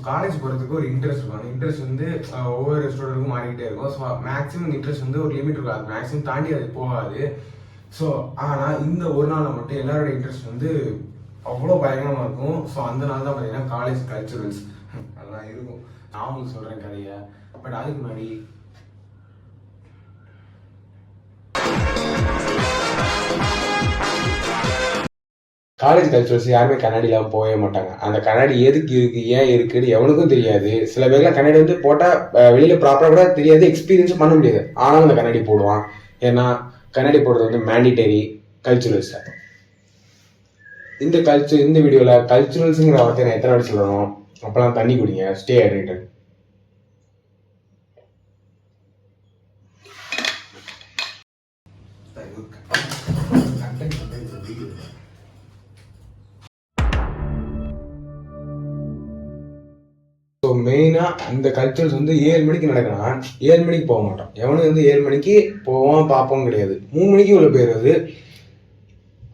College போகிறதுக்கு ஒரு interest இருக்கும். அந்த இன்ட்ரெஸ்ட் வந்து ஒவ்வொரு ஸ்டூடெண்ட்டுக்கும் மாறிக்கிட்டே இருக்கும். ஸோ மேக்ஸிமம் இன்ட்ரெஸ்ட் வந்து ஒரு லிமிட் இருக்கும், அது மேக்ஸிமம் தாண்டி அது போகாது. ஸோ ஆனால் இந்த ஒரு நாளில் மட்டும் எல்லாரோட இன்ட்ரெஸ்ட் வந்து அவ்வளோ பயங்கரமாக இருக்கும். ஸோ அந்த நாள் தான் பார்த்தீங்கன்னா காலேஜ் கல்ச்சுரல்ஸ் அதெல்லாம் இருக்கும். நான் உங்களுக்கு சொல்கிறேன் கதையை. பட் அதுக்கு முன்னாடி காலேஜ் கல்ச்சுரல்ஸ் யாருமே கண்ணாடி இல்லாமல் போகவே மாட்டாங்க. அந்த கண்ணாடி எதுக்கு இருக்கு, ஏன் இருக்குன்னு எவனுக்கும் தெரியாது. சில பேர்லாம் கண்ணாடி வந்து போட்டால் வெளியில் ப்ராப்பராக கூட தெரியாது, எக்ஸ்பீரியன்ஸும் பண்ண முடியாது. ஆனாலும் அந்த கண்ணாடி போடுவான். ஏன்னா கண்ணாடி போடுறது வந்து மேண்டிட்டரி கல்ச்சுரல்ஸ். இந்த வீடியோவில் கல்ச்சுரல்ஸுங்கிற வார்த்தை நான் எத்தனை வாட்டி சொல்லணும். அப்போலாம் தண்ணி குடிங்க, ஸ்டே ஹைட்ரேட்டட். ஸோ மெயினாக இந்த கல்ச்சுரல்ஸ் வந்து 7 மணிக்கு நடக்கணும். 7 மணிக்கு போக மாட்டோம். எவனும் வந்து 7 மணிக்கு போவோம் பார்ப்போம் கிடையாது. 3 மணிக்கு உள்ள போயிடுறது,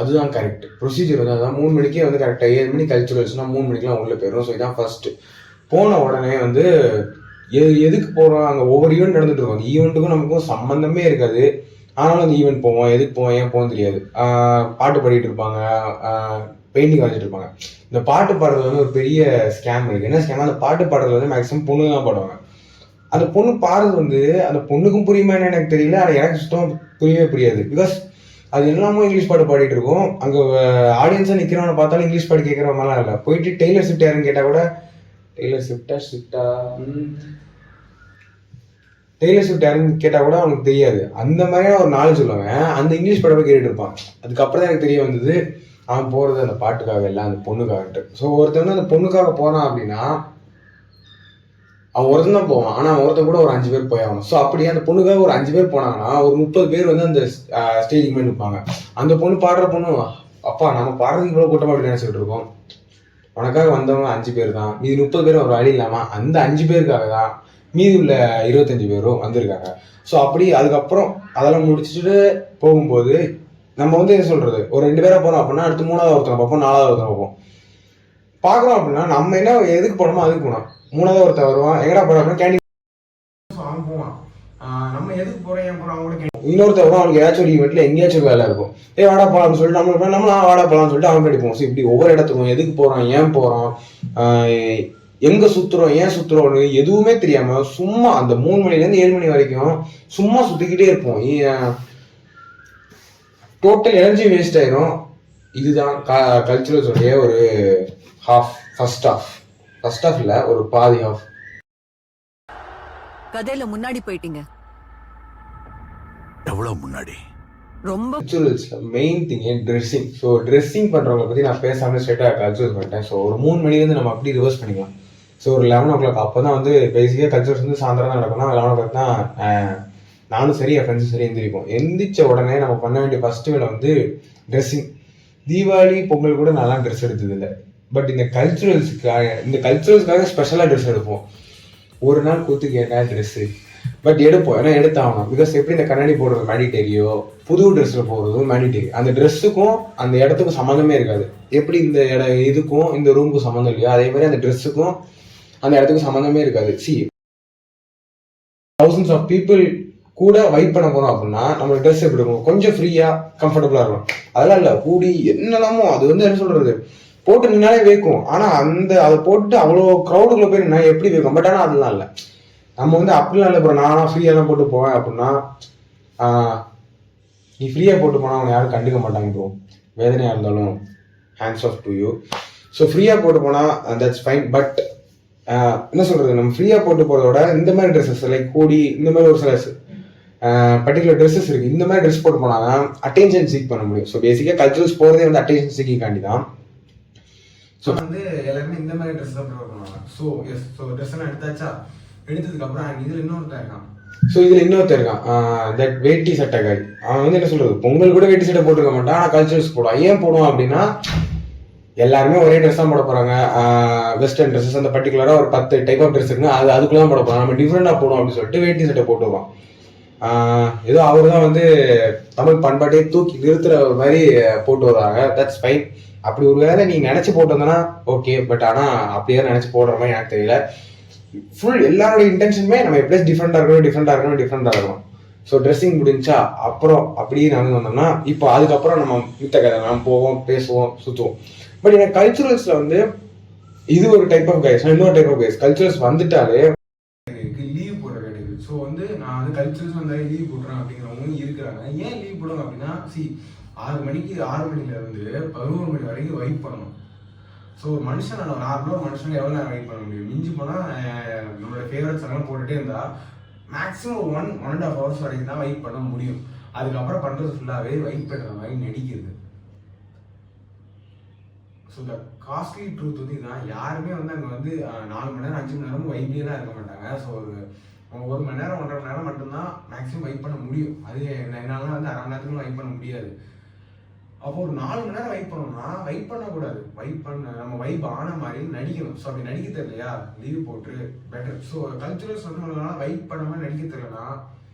அதுதான் கரெக்ட் ப்ரொசீஜர். வந்து அதான் 3 மணிக்கே வந்து கரெக்டாக 7 மணிக்கு கல்ச்சுரல்ஸ்னால் 3 மணிக்கெலாம் உள்ளே போயிடும். ஸோ இதான் ஃபர்ஸ்ட்டு. போன உடனே வந்து எதுக்கு போகிறோம், அங்கே ஒவ்வொரு ஈவெண்ட் நடந்துட்டு இருக்கும். அந்த ஈவெண்ட்டுக்கும் நமக்கும் சம்மந்தமே இருக்காது. ஆனாலும் அந்த ஈவெண்ட் போவோம். எதுக்கு போவோம், ஏன் போகும் தெரியாது. பாட்டு பாடிட்டு இருப்பாங்க, பெயிண்டிங் வரைஞ்சிட்டு இருப்பாங்க. இந்த பாட்டு பாடுறது வந்து ஒரு பெரிய ஸ்கேம் இருக்குது. என்ன ஸ்கேம்? அந்த பாட்டு பாடுறது வந்து மேக்ஸிமம் பொண்ணு தான் பாடுவாங்க. அந்த பொண்ணு பாடுறது வந்து அந்த பொண்ணுக்கும் புரியுமா என்ன எனக்கு தெரியல. ஆனால் எனக்கு சுத்தமாக புரியவே புரியாது. பிகாஸ் அது எல்லாமே இங்கிலீஷ் பாட்டு பாடிட்டு இருக்கும். அங்கே ஆடியன்ஸாக நிற்கிறவனை பார்த்தாலும் இங்கிலீஷ் பாட்டு கேட்குற மாதிரிலாம் இல்லை. போயிட்டு டெய்லர் ஸ்விஃப்ட் யாருன்னு கேட்டால் கூட டெய்லர் ஸ்விஃப்ட் யாருன்னு கேட்டால் கூட அவனுக்கு தெரியாது. அந்த மாதிரியான ஒரு நாலேஜ் சொல்லுவாங்க. அந்த இங்கிலீஷ் பாட்டை கேட்டுட்டு இருப்பான். அதுக்கப்புறம் தான் எனக்கு தெரிய வந்தது அவன் போகிறது அந்த பாட்டுக்காக இல்லை, அந்த பொண்ணுக்காகட்டு. ஸோ ஒருத்தன் வந்து அந்த பொண்ணுக்காக போனான் அப்படின்னா அவன் ஒருத்தன் தான் போவான். ஆனால் அவன் ஒருத்தன் கூட ஒரு 5 பேர் போய் ஆகணும். ஸோ அப்படியே அந்த பொண்ணுக்காக ஒரு 5 பேர் போனாங்கன்னா ஒரு 30 பேர் வந்து அந்த ஸ்டேஜுக்கு மேலே நிற்பாங்க. அந்த பொண்ணு பாடுற பொண்ணு, அப்பா நம்ம பாடுறதுக்கு இவ்வளோ கூட்டமாக அப்படி நினச்சிக்கிட்டு இருக்கோம். உனக்காக வந்தவங்க 5 பேர் தான், மீதி 30 பேர் ஒரு வழி இல்லாமல் அந்த 5 பேருக்காக தான் மீதி உள்ள 25 பேரும் வந்திருக்காங்க. ஸோ அப்படி அதுக்கப்புறம் அதெல்லாம் முடிச்சுட்டு போகும்போது நம்ம வந்து என்ன சொல்றது, ஒரு 2 பேரை போறோம் அப்படின்னா அடுத்து 3வது ஒருத்தனை பார்ப்போம், 4வது ஒருத்தனை பார்ப்போம். பார்க்குறோம் அப்படின்னா நம்ம என்ன எதுக்கு போனோமோ அதுக்கு போனோம். 3வது ஒருத்தன் வருவான், எங்கடா போறோம் அப்படின்னா கேண்டீன் அவன் போவான். நம்ம எதுக்கு போறோம், ஏன் போறோம் அவங்க கூட. இன்னொருத்தர் வருவான், அவனுக்கு ஏதாச்சும் ஒரு ஈவெண்ட்ல எங்கேயாச்சும் வேலை இருக்கும். வாடா போகலாம்னு சொல்லிட்டு நம்ம வாடா போகலாம்னு சொல்லிட்டு அவன் அடிப்போம். ஸோ இப்படி ஒவ்வொரு இடத்துக்கும் எதுக்கு போறோம், ஏன் போறோம், எங்க சுத்துறோம், ஏன் சுத்துறோம்னு எதுவுமே தெரியாம சும்மா அந்த 3 மணிலேருந்து 7 மணி வரைக்கும் சும்மா சுத்திக்கிட்டே இருப்போம். டோட்டல் எனர்ஜி வேஸ்ட் ஆயிரும். இதுதான் கல்ச்சுரல்ஸோடைய ஒரு ஃபர்ஸ்ட் ஹாஃப் இல்ல, ஒரு பாதி ஹாஃப். கதையில முன்னாடி போயிட்டீங்க. எவ்வளவு முன்னாடி? ரொம்ப. கல்ச்சுரல்ஸ்ல main thing dressing. So dressing பண்றவங்களை பத்தி நான் பேசாம ஸ்ட்ரெயிட்டா கல்ச்சுரல்ஸ் பண்ணிட்டேன். ஸோ ஒரு 3 மணிலேருந்து நம்ம அப்படி ரிவர்ஸ் பண்ணிக்கலாம். ஸோ ஒரு 11 o'clock அப்போதான் வந்து பேசிக்காக கல்ச்சுரல்ஸ் வந்து சாயந்தரம் தான் நடக்கும்னா 11 o'clock தான் நானும் சரி என் ஃப்ரெண்ட்ஸும் சரி எந்திரிப்போம். எந்திரிச்ச உடனே நம்ம பண்ண வேண்டிய ஃபர்ஸ்ட் வேலை வந்து ட்ரெஸ்ஸிங். தீபாவளி பொங்கல் கூட நல்லா ட்ரெஸ் எடுத்தது இல்லை. பட் இந்த கல்ச்சுரல்ஸ்க்காக ஸ்பெஷலாக ட்ரெஸ் எடுப்போம். ஒரு நாள் கூத்து கேட்டா ட்ரெஸ்ஸு பட் எடுப்போம். ஏன்னா எடுத்தாகணும். பிகாஸ் எப்படி இந்த கண்ணாடி போடுறது மேண்டிட்டரியோ, புது ட்ரெஸ்ஸில் போடுறதும் மேண்டிட்டரி. அந்த ட்ரெஸ்ஸுக்கும் அந்த இடத்துக்கும் சம்மந்தமே இருக்காது. எப்படி இந்த இதுக்கும் இந்த ரூமுக்கும் சம்மந்தம் இல்லையோ அதே மாதிரி அந்த ட்ரெஸ்ஸுக்கும் அந்த இடத்துக்கும் சம்மந்தமே இருக்காது. thousands of people கூட வைப் பண்ண போறோம் அப்படின்னா நம்ம ட்ரெஸ் எப்படி இருக்கும், கொஞ்சம் ஃப்ரீயா கம்ஃபர்டபுளா இருக்கும். அதெல்லாம் இல்லை, கூடி என்னெல்லாமோ அது வந்து என்ன சொல்றது போட்டு நின்னாலே வைக்கும். ஆனா அதை போட்டு அவ்வளோ க்ரௌடுக்குள்ள போய் நின்னா எப்படி வைக்கும். பட் ஆனால் அதெல்லாம் இல்லை, நம்ம வந்து அப்படிலாம் இல்லை. அப்புறம் நானா ஃப்ரீயா தான் போட்டு போவேன் அப்படின்னா நீ ஃப்ரீயா போட்டு போனா அவனை யாரும் கண்டுக்க மாட்டாங்க ப்ரோ. வேதனையா இருந்தாலும் hands off to you. So ஃப்ரீயா போட்டு போனா தட்ஸ் ஃபைன். பட் என்ன சொல்றது, நம்ம ஃப்ரீயா போட்டு போறதோட இந்த மாதிரி ட்ரெஸ்ஸஸ் லைக் கூடி இந்த மாதிரி ஒரு சில பர்டிகுலர் ட்ரெஸ்ஸஸ் இருக்கு. இந்த மாதிரி ட்ரெஸ் போட்டு போனாதான் அட்டென்ஷன் சீக் பண்ண முடியும். ஸோ பேசிக்கா கல்ச்சுரல்ஸ் போறதே வந்து அட்டென்ஷன் சீக்கிங்காண்டி தான். ஸோ வந்து எல்லாருமே இந்த மாதிரி ட்ரெஸ் தான் ப்ரிஃபர் பண்ணுவாங்க. ஸோ ட்ரெஸ் எல்லாம் எடுத்தாச்சா, எடுத்ததுக்கு அப்புறம் இதுல இன்னொருத்தர் இருக்கான். தட் வேட்டி சட்டை காய். அவன் வந்து என்ன சொல்றது, பொங்கல் கூட வேட்டி சட்டை போட்டுருக்க மாட்டான், ஆனால் கல்ச்சுரல்ஸ் போடுவான். ஏன் போடுவான் அப்படின்னா எல்லாருமே ஒரே ட்ரெஸ் தான் போட போறாங்க. வெஸ்டர்ன் ட்ரெஸ்ஸஸ் அந்த பர்டிகுலரா ஒரு 10 டைப் ஆஃப் ட்ரெஸ் இருக்குன்னா அதுக்குள்ள தான் போட போறாங்க. நம்ம டிஃப்ரெண்டா போடுவோம் அப்படின்னு சொல்லிட்டு வேட்டி சட்டை போட்டுவான். ஏதோ அவர் தான் வந்து தமிழ் பண்பாட்டையே தூக்கி நிறுத்துற ஒரு மாதிரி போட்டு வர்றாங்க. That's fine. அப்படி ஒரு வேலை நீ நினைச்சு போட்டு வந்தனா ஓகே. பட் ஆனா அப்படியே நினைச்சு போடுற மாதிரி எனக்கு தெரியல. ஃபுல் எல்லாரோட இன்டென்ஷனுமே நம்ம எப்படியாச்சும் டிஃப்ரெண்டா இருக்கணும். ஸோ ட்ரெஸ்ஸிங் முடிஞ்சா அப்புறம் அப்படியே நடந்து வந்தோம்னா இப்போ அதுக்கப்புறம் நம்ம மித்த கதை நம்ம போவோம், பேசுவோம், சுற்றுவோம். பட் எனக்கு கல்ச்சுரல்ஸ்ல வந்து இது ஒரு டைப் ஆஃப் கைஸ், இன்னொரு டைப் ஆஃப் கைஸ். கல்ச்சுரல்ஸ் வந்துட்டாலே லீவ் போடுற கேட்டகரி. ஸோ வந்து நான் வந்து கல்ச்சுரல்ஸ் வந்தாலே லீவ் போடுறேன் அப்படிங்கிறவங்க இருக்கிறாங்க. ஏன் லீவ் போடுவாங்க அப்படின்னா 6 மணில இருந்து 11 மணி வரைக்கும் வெயிட் பண்ணணும். ஸோ ஒரு மனுஷன் நார்மலாக மனுஷன் எவ்வளோ நேரம் வெயிட் பண்ண முடியும்? மிஞ்சி போனால் நம்மளோட ஃபேவரட்ஸ் எல்லாம் போட்டுகிட்டே இருந்தா மேக்ஸிமம் 1.5 hours வரைக்கும் தான் வெயிட் பண்ண முடியும். அதுக்கப்புறம் பண்ணுறது ஃபுல்லாகவே வெயிட் பண்ணுற மாதிரி நடிக்கிறது. ஸோ த காஸ்ட்லி ட்ரூத் வந்து இதுதான். யாருமே வந்து அங்கே வந்து 4 மணி நேரம் 5 மணி நேரமும் வெயிட்லேயே இருக்க மாட்டாங்க. ஸோ ஒரு 1 மணி நேரம் 1.5 மணி நேரம் மட்டும்தான் மேக்ஸிமம் வெயிட் பண்ண முடியும். அது என்னால் வந்து 1/2 மணி நேரத்துக்கு வெயிட் பண்ண முடியாது. அப்போ ஒரு 4 மணி நேரம் வெயிட் பண்ணோம்னா வெயிட் பண்ணக்கூடாது. நம்ம வைப் ஆன மாதிரி நடிக்கணும். ஸோ அப்படி நடிக்க தெரியலையா, லீவ் போட்டு பெட்டர். ஸோ கல்ச்சுரல்ஸ் வந்து நம்மளால வெயிட் பண்ண மாதிரி நடிக்க தெரியலனா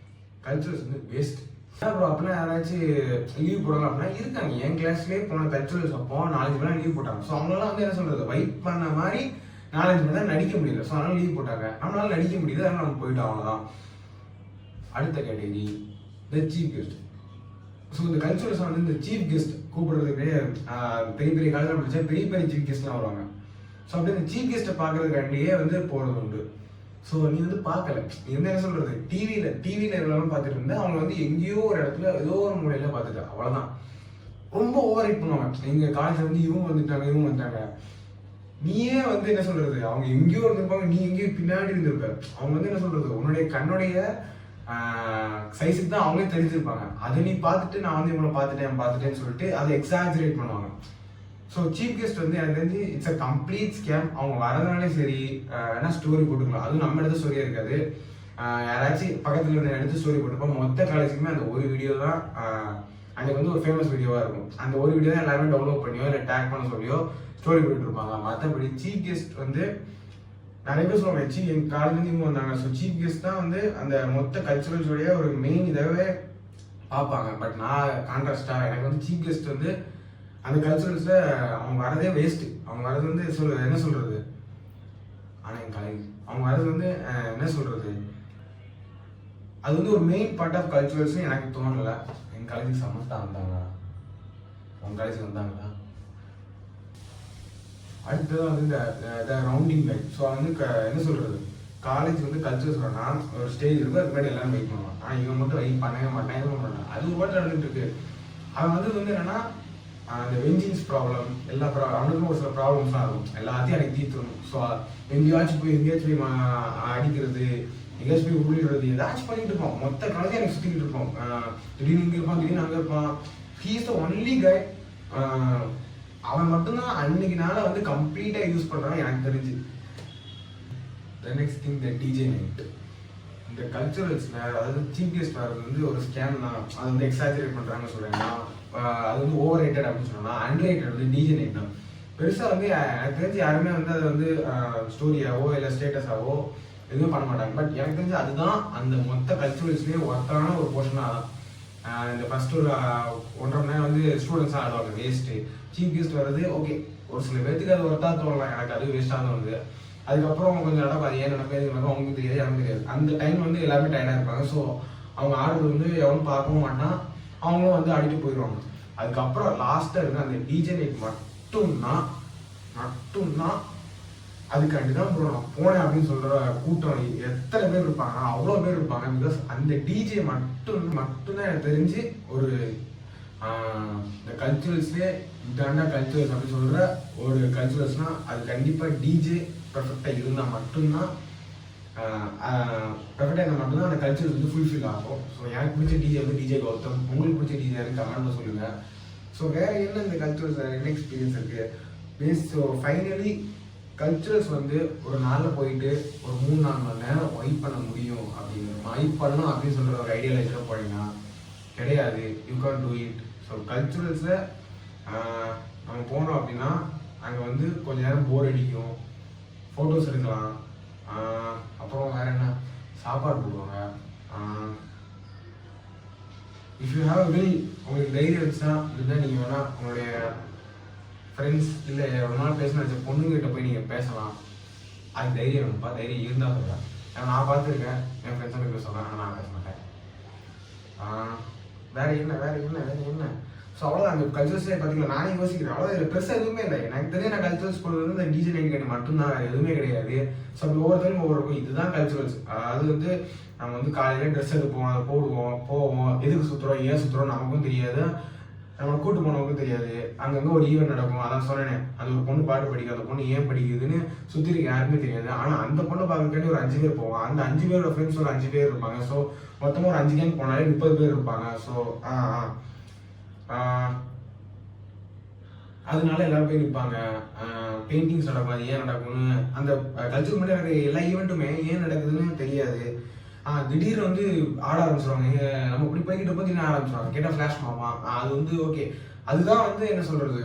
கல்ச்சுரல்ஸ் வந்து வேஸ்ட். அப்புறம் அப்படின்னா யாராச்சும் லீவ் போடுவாங்க அப்படின்னா இருக்காங்க. என் கிளாஸ்லேயே போன கல்ச்சுரல்ஸ் அப்போ 4 மணி நேரம் லீவ் போட்டாங்க. ஸோ அவங்களாம் வந்து என்ன சொல்றது, வெயிட் பண்ண மாதிரி 4-5 மணி நேரம் நடிக்க முடியல. ஸோ அதனால லீவ் போட்டாங்க. நம்மளால நடிக்க முடியுது, அதனால நம்ம போயிட்டோம், அவ்வளோதான். அடுத்த category the chief guest. So இந்த கல்ச்சுரல்ஸ் வந்து இந்த சீஃப் கெஸ்ட் கூப்பிடுறதுக்கு பெரிய பெரிய காலேஜில் படிச்சா பெரிய சீஃப் கெஸ்ட்லாம் வருவாங்க. ஸோ அப்படியே இந்த சீஃப் கெஸ்ட்டை பார்க்கறதுக்காண்டியே வந்து போகிறது உண்டு. ஸோ நீ வந்து பார்க்கல, நீ வந்து என்ன சொல்றது, டிவியில் எவ்வளோ பார்த்துட்டு இருந்தா அவங்க வந்து எங்கேயோ ஒரு இடத்துல ஏதோ ஒரு மூலையில பார்த்துட்டா, அவ்வளோதான். ரொம்ப ஓவர் ஹைட் பண்ணுவாங்க. எங்கள் காலேஜில் வந்து இவங்க வந்துட்டாங்க. நீயே வந்து என்ன சொல்றது, அவங்க எங்கேயோ இருந்திருப்பாங்க, நீ எங்கேயோ பின்னாடி இருந்திருப்ப. அவங்க வந்து என்ன சொல்றது, கண்ணுடைய சைஸுக்கு தான் அவங்களே தெரிஞ்சிருப்பாங்க. அதை நீ பார்த்துட்டு நான் வந்து இவங்களை பார்த்துட்டேன்னு சொல்லிட்டு அதை எக்ஸாஜரேட் பண்ணுவாங்க. ஸோ சீஃப் கெஸ்ட் வந்து எனக்கு தெரிஞ்சு இட்ஸ் அ கம்ப்ளீட் ஸ்கேம். அவங்க வரதுனாலே சரி வேணா ஸ்டோரி போட்டுக்கலாம். அதுவும் நம்ம எடுத்த ஸ்டோரியா இருக்காது, யாராச்சும் பக்கத்தில் இருந்த எடுத்து ஸ்டோரி போட்டுப்போம். மொத்த காலேஜுக்குமே அந்த ஒரு வீடியோ தான் அன்னைக்கு வந்து ஒரு ஃபேமஸ் வீடியோவாக இருக்கும். அந்த ஒரு வீடியோ தான் எல்லாருமே டவுன்லோட் பண்ணியோ இல்லை டேக் பண்ண சொல்லியோ ஸ்டோரி போட்டு இருப்பாங்க. மற்றபடி சீஃப் கெஸ்ட் வந்து நிறைய பேர் சொல்லுவாங்க, எங்கள் காலேஜ்லேருந்து இவங்க வந்தாங்க. ஸோ சீஃப் கெஸ்ட் தான் வந்து அந்த மொத்த கல்ச்சுரல்ஸோடைய ஒரு மெயின் இதாகவே பார்ப்பாங்க. பட் நான் கான்ட்ராஸ்டாக எனக்கு வந்து சீஃப் கெஸ்ட் வந்து அந்த கல்ச்சுரல்ஸில் அவங்க வரதே வேஸ்ட்டு. அவங்க வரது வந்து என்ன சொல்கிறது, ஆனால் என் காலேஜ் அவங்க வரது வந்து என்ன சொல்கிறது, அது வந்து ஒரு மெயின் பார்ட் ஆஃப் கல்ச்சுரல்ஸ்னு எனக்கு தோணலை. எங்கள் காலேஜுக்கு சமஸ்தா வந்தாங்க, உங்கள் காலேஜுக்கு வந்தாங்களா? அடுத்ததான் வந்து இந்த ரவுண்டிங் லைட். ஸோ வந்து என்ன சொல்கிறது, காலேஜ் வந்து கல்ச்சர் சொன்னால் ஒரு ஸ்டேஜ் இருக்கும், அதுக்கு முன்னாடி எல்லாரும் வெயிட் பண்ணுவாங்க. ஆனால் இவங்க மட்டும் வெயிட் பண்ணவே மாட்டேன், எதுவும் பண்ண அது ஒரு பாட்டு நடந்துட்டு இருக்கு. அவன் வந்து என்னன்னா அந்த வெஞ்சிங்ஸ் ப்ராப்ளம் எல்லா அவனுக்கும் ஒரு சில ப்ராப்ளம்ஸ்லாம் இருக்கும். எல்லாத்தையும் எனக்கு தீர்த்துணும். ஸோ எங்கேயாச்சும் போய் அடிக்கிறது, எங்கேயாச்சும் போய் உள்ளிடுறது, ஏதாச்சும் பண்ணிட்டு இருப்போம். மொத்த காலேஜ் எனக்கு சுற்றிக்கிட்டு இருப்போம். திடீர்னு இங்கே இருப்பான், திடீர்னு அங்கே இருப்பான். ஹீ இஸ் த ஒன்லி கை. அவன் மட்டும்தான் அன்னைக்கு நாளை வந்து கம்ப்ளீட்டாக யூஸ் பண்ணுறான் எனக்கு தெரிஞ்சு. The next thing the DJ night. இந்த கல்ச்சுரல்ஸ் அதாவது சீஃப் கெஸ்ட் வர்றது வந்து ஒரு ஸ்கேம் தான். அது வந்து எக்ஸாஜரேட் பண்ணுறாங்கன்னு சொல்கிறேன்னா அது வந்து ஓவர் ரேட்டட் அப்படின்னு சொன்னால் அன்ரேட்டட் வந்து டிஜே நைட் தான். பெருசாக வந்து எனக்கு தெரிஞ்சு யாருமே வந்து அதை வந்து ஸ்டோரியாவோ இல்லை ஸ்டேட்டஸாவோ எதுவும் பண்ண மாட்டாங்க. பட் எனக்கு தெரிஞ்சு அதுதான் அந்த மொத்த கல்ச்சுரல்ஸ்லேயே ஒர்த்தான ஒரு போர்ஷனாக தான். இந்த ஃபர்ஸ்ட் ஒரு 1.5 மணி நேரம் வந்து ஸ்டூடெண்ட்ஸாக ஆடுவாங்க, வேஸ்ட்டு. சீஃப் கெஸ்ட் வர்றது ஓகே, ஒரு சில பேருக்கு அது ஒர்த்தாக தோணலாம், எனக்கு அது வேஸ்ட்டாக தோணுது. அதுக்கப்புறம் கொஞ்சம் நடக்கும், அது ஏன் நடக்கும் எது நடக்கும் அவங்களுக்கு தெரியாது, எனக்கு தெரியாது. அந்த டைம் வந்து எல்லாருமே டயர்டாக இருப்பாங்க. ஸோ அவங்க ஆடுறது வந்து எவனும் பார்க்கவும் மாட்டான், அவங்களும் வந்து ஆடிட்டு போயிடுவாங்க. அதுக்கப்புறம் லாஸ்ட்டாக இருக்க அந்த டிஜே நைட் மட்டும்தான் அதுக்காண்டி தான் ப்ரோ நான் போனேன் அப்படின்னு சொல்கிற கூட்டம் எத்தனை பேர் இருப்பாங்க, அவ்வளோ பேர் இருப்பாங்க. பிகாஸ் அந்த டிஜே மட்டும்தான் எனக்கு தெரிஞ்சு ஒரு இந்த கல்ச்சுரல்ஸ்லேயே இதாண்டா கல்ச்சுரல்ஸ் அப்படின்னு சொல்கிற ஒரு கல்ச்சுரல்ஸ்னால் அது கண்டிப்பாக டிஜே பர்ஃபெக்டாக இருந்தால் மட்டும்தான் அந்த கல்ச்சர்ஸ் வந்து ஃபுல்ஃபில் ஆகும். ஸோ எனக்கு பிடிச்ச டிஜே வந்து டிஜே கௌதம், உங்களுக்கு பிடிச்ச டிஜே எனக்கு கமெண்ட்ல சொல்லுங்கள். ஸோ வேறு என்ன இந்த கல்ச்சுரல்ஸ் என்ன எக்ஸ்பீரியன்ஸ் இருக்குது. ஸோ ஃபைனலி கல்ச்சுரல்ஸ் வந்து ஒரு நாளில் போயிட்டு ஒரு 3-4 மணி நேரம் வைப் பண்ண முடியும் வைப் பண்ணணும் அப்படின்னு சொல்கிற ஒரு ஐடியாலஜில் போனீங்கன்னா கிடையாது. You can do it. So கல்ச்சுரல்ஸில் நம்ம போனோம் அப்படின்னா அங்கே வந்து கொஞ்ச நேரம் போர் அடிக்கும், ஃபோட்டோஸ் எடுக்கலாம், அப்புறம் வேறு என்ன சாப்பாடு போடுவாங்க, if you have a will, உங்களுக்கு தைரியம் இருந்துச்சுன்னா இருந்தால் நீங்கள் வேணால் உங்களுடைய ஃப்ரெண்ட்ஸ் இல்லை ஒரு நாள் பேசணும் நினச்ச பொண்ணுங்கிட்ட போய் நீங்கள் பேசலாம். அது தைரியம் வேணும்ப்பா, தைரியம் இருந்தால் சொல்கிறேன். ஏன்னா நான் பார்த்துருக்கேன், என் ஃப்ரெண்ட்ஸோட பேச சொல்கிறேன், ஆனால் நான் பேச மாட்டேன். வேற என்ன. ஸோ அவ்வளோ அந்த கல்ச்சர்ஸ்லேயே பார்த்தீங்கன்னா நானே யோசிக்கிறேன், அவ்வளோ இதில் பெருசாக எதுவுமே இல்லை. எனக்கு தெரிஞ்ச நான் கல்ச்சர்ஸ் போடுறது இந்த டிஜே நைட் கேட்டு மட்டும்தான், வேறு எதுவுமே கிடையாது. ஸோ அப்படி ஒவ்வொருத்தரும் ஒவ்வொரு இருக்கும், இதுதான் கல்ச்சுரல்ஸ். அது வந்து நம்ம வந்து காலையில் ட்ரெஸ் எடுப்போம், அதை போவோம், எதுக்கு சுற்றுறோம், ஏன் சுற்றுறோம் நமக்கும் தெரியாது, நம்மளை கூட்டு போனவங்களுக்கும் தெரியாது. அங்கங்கே ஒரு ஈவெண்ட் நடக்கும், அதான் சொன்னேன், அது ஒரு பொண்ணு பாட்டு படிக்கும், அந்த பொண்ணு ஏன் படிக்குதுன்னு சுற்றி இருக்க யாருமே தெரியாது. ஆனால் அந்த பொண்ணை பார்க்கறதுக்காண்டி ஒரு 5 பேர் போவோம். அந்த 5 பேரோட ஃப்ரெண்ட்ஸ் ஒரு 5 பேர் இருப்பாங்க. ஸோ மொத்தமாக ஒரு 5 கேங் போனாலே 30 பேர் இருப்பாங்க. ஸோ அதனால எல்லாரும் போய் நிற்பாங்க. பெயிண்டிங்ஸ் நடக்கும், அது ஏன் நடக்கும்னு அந்த கல்ச்சர் முன்னாடி நடக்கிற எல்லா ஈவெண்ட்டுமே ஏன் நடக்குதுன்னு தெரியாது. திடீர்னு வந்து ஆட ஆரம்பிச்சிருவாங்க, நம்ம இப்படி போய்கிட்ட போது என்ன ஆரம்பிச்சிருவாங்க கேட்டால் ஃப்ளாஷ் மாமா. அது வந்து ஓகே, அதுதான் வந்து என்ன சொல்றது,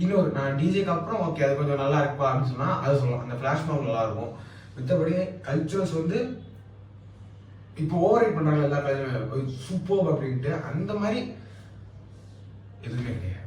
இன்னொரு நான் டிஜேக்கு அப்புறம் ஓகே அது கொஞ்சம் நல்லா இருக்குப்பா அப்படின்னு சொன்னால் அது சொல்லலாம், அந்த ஃப்ளாஷ் மாம் நல்லா இருக்கும். மற்றபடி கல்ச்சர்ஸ் வந்து இப்போ ஓவர் ரைட் பண்ணுறாங்க எல்லா கல்ச்சரும் சூப்பர் அப்படின்ட்டு, அந்த மாதிரி எதுவுமே கிடையாது.